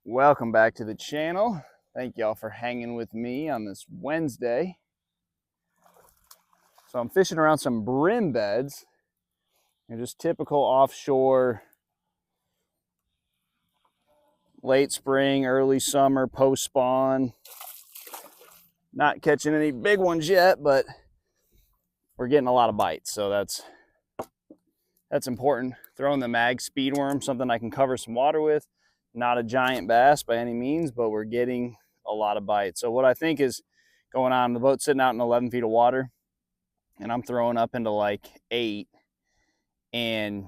Welcome back to the channel. Thank y'all for hanging with me on this Wednesday. So I'm fishing around some brim beds. They're just typical offshore, late spring, early summer, post spawn. Not catching any big ones yet, but we're getting a lot of bites, so that's important. Throwing the mag speed worm, something I can cover some water with. Not a giant bass by any means, but we're getting a lot of bites. So what I think is going on, the boat's sitting out in 11 feet of water, and I'm throwing up into like 8, and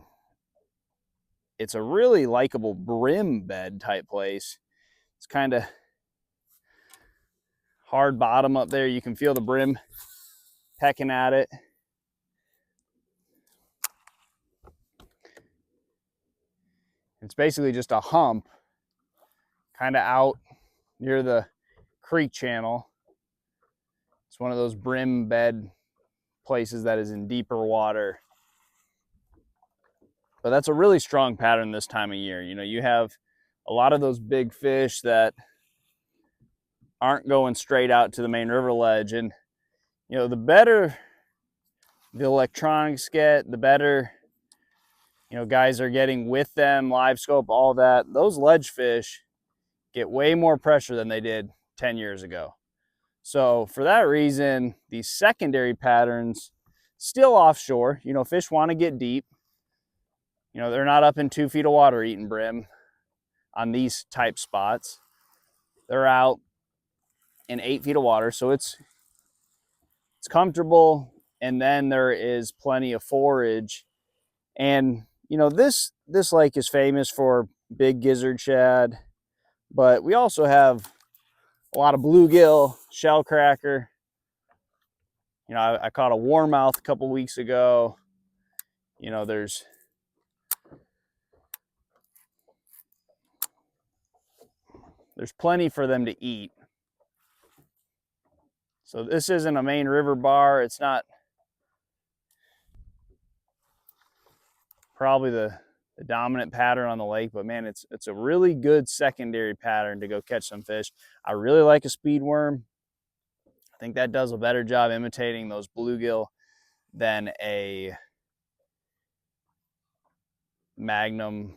it's a really likable brim bed type place. It's kind of hard bottom up there. You can feel the brim pecking at it. It's basically just a hump kind of out near the creek channel. It's one of those brim bed places that is in deeper water. But that's a really strong pattern this time of year. You know, you have a lot of those big fish that aren't going straight out to the main river ledge. And, you know, the better the electronics get, the better, you know, guys are getting with them, live scope, all that. Those ledge fish get way more pressure than they did 10 years ago. So for that reason, these secondary patterns still offshore. You know, fish want to get deep. You know, they're not up in 2 feet of water eating brim on these type spots. They're out in 8 feet of water, so it's comfortable, and then there is plenty of forage. And you know, this lake is famous for big gizzard shad, but we also have a lot of bluegill, shell cracker. You know, I caught a warmouth a couple weeks ago. You know, there's plenty for them to eat. So this isn't a main river bar. It's not probably the dominant pattern on the lake, but man, it's a really good secondary pattern to go catch some fish. I really like a speed worm. I think that does a better job imitating those bluegill than a magnum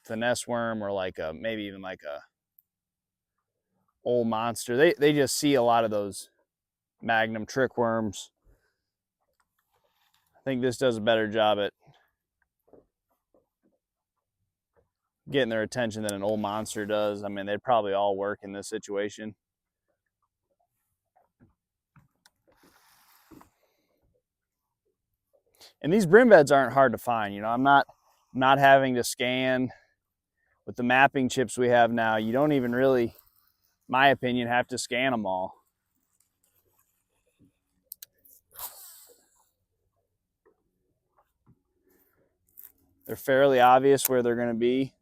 finesse worm, or like a maybe even like a old monster. They just see a lot of those magnum trick worms. I think this does a better job at getting their attention than an old monster does. I mean, they'd probably all work in this situation. And these brim beds aren't hard to find. You know, I'm not having to scan. With the mapping chips we have now, you don't even really, my opinion, have to scan them all. They're fairly obvious where they're going to be.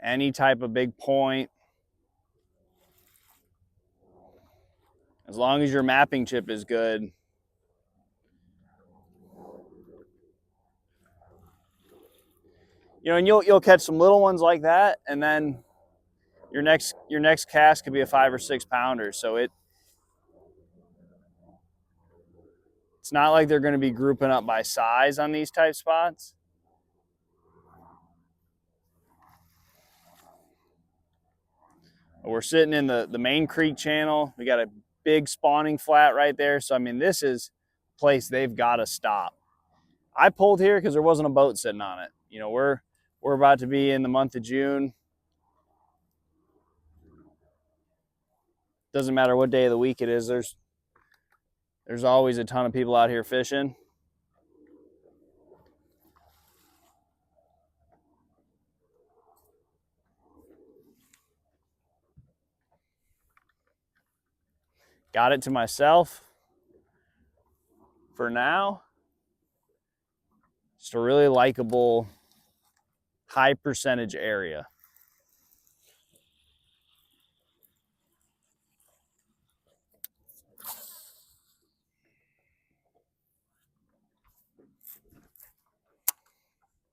Any type of big point, as long as your mapping chip is good. You know, and you'll catch some little ones like that, and then your next cast could be a 5 or 6 pounder. So it's not like they're going to be grouping up by size on these type spots. We're sitting in the main creek channel. We got a big spawning flat right there. So I mean, this is a place they've got to stop. I pulled here because there wasn't a boat sitting on it. You know, we're about to be in the month of June. Doesn't matter what day of the week it is. There's always a ton of people out here fishing. Got it to myself for now. Just a really likable, high percentage area.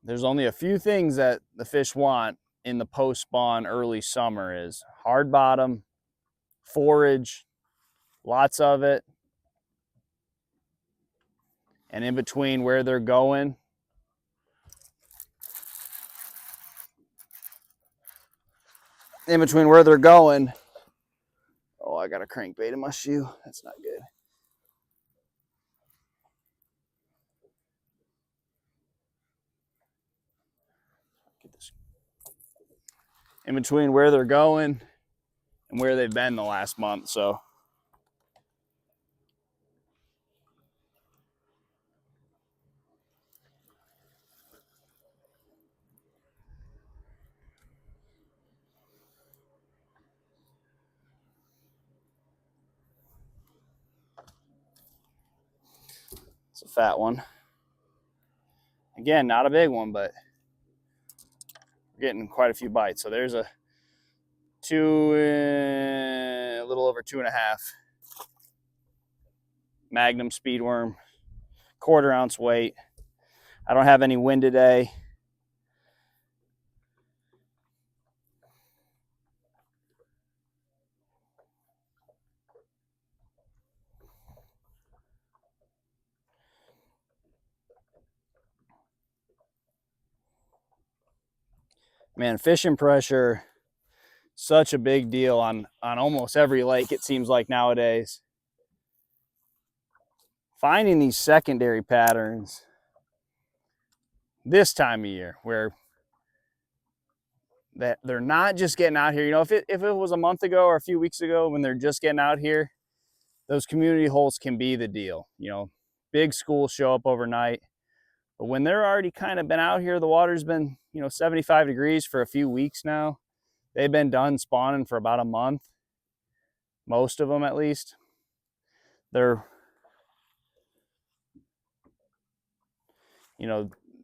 There's only a few things that the fish want in the post-spawn early summer is hard bottom, forage, lots of it, and in between where they're going, oh, I got a crankbait in my shoe. That's not good. Get this. In between where they're going and where they've been the last month, so. It's a fat one. Again, not a big one, but we're getting quite a few bites. So there's a little over 2.5 Magnum speedworm, 1/4 ounce weight. I don't have any wind today. Man, fishing pressure, such a big deal on almost every lake, it seems like nowadays. Finding these secondary patterns this time of year where that they're not just getting out here. You know, if it was a month ago or a few weeks ago when they're just getting out here, those community holes can be the deal. You know, big schools show up overnight. But when they're already kind of been out here, the water's been, 75 degrees for a few weeks now. They've been done spawning for about a month. Most of them, at least.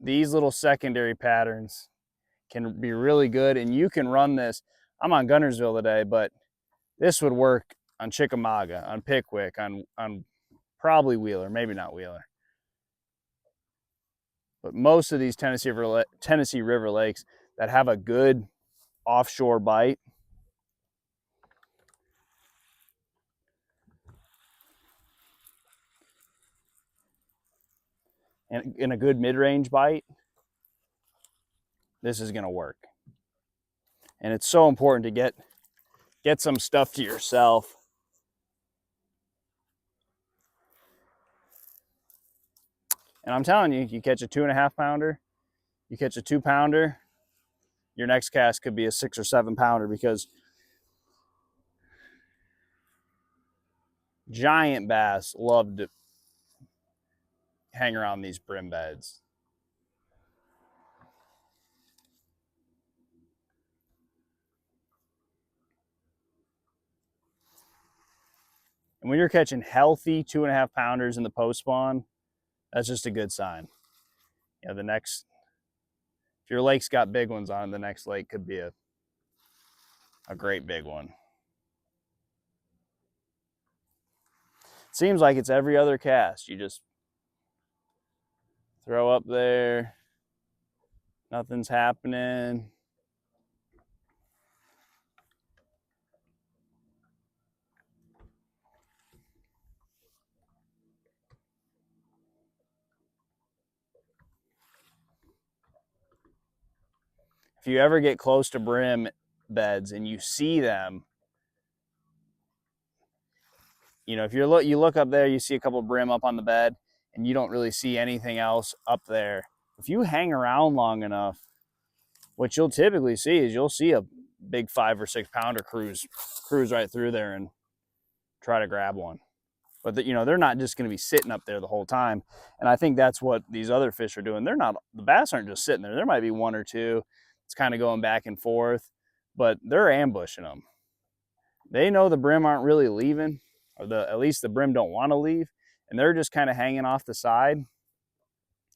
These little secondary patterns can be really good, and you can run this. I'm on Gunnersville today, but this would work on Chickamauga, on Pickwick, on probably Wheeler, maybe not Wheeler. But most of these Tennessee River lakes that have a good offshore bite and in a good mid-range bite, this is going to work. And it's so important to get some stuff to yourself. And I'm telling you, you catch a 2.5 pounder, you catch a 2 pounder, your next cast could be a 6 or 7 pounder, because giant bass love to hang around these brim beds. And when you're catching healthy 2.5 pounders in the post spawn, that's just a good sign. You know, if your lake's got big ones on it, the next lake could be a great big one. Seems like it's every other cast. You just throw up there, nothing's happening. If you ever get close to brim beds and you see them, if you look up there, you see a couple of brim up on the bed and you don't really see anything else up there. If you hang around long enough, what you'll typically see is you'll see a big 5 or 6 pounder cruise right through there and try to grab one. But they're not just going to be sitting up there the whole time. And I think that's what these other fish are doing. The bass aren't just sitting there. There might be 1 or 2. It's kind of going back and forth, but they're ambushing them. They know the brim aren't really leaving, or at least the brim don't want to leave, and they're just kind of hanging off the side.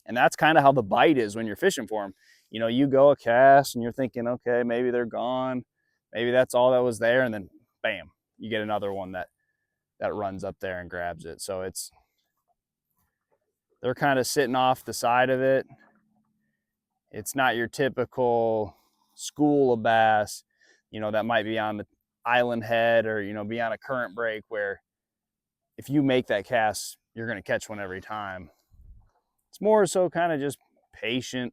And that's kind of how the bite is when you're fishing for them. You go a cast and you're thinking, okay, maybe they're gone. Maybe that's all that was there. And then bam, you get another one that runs up there and grabs it. So they're kind of sitting off the side of it. It's not your typical school of bass, you know, that might be on the island head or, you know, be on a current break, where if you make that cast, you're going to catch one every time. It's more so kind of just patient,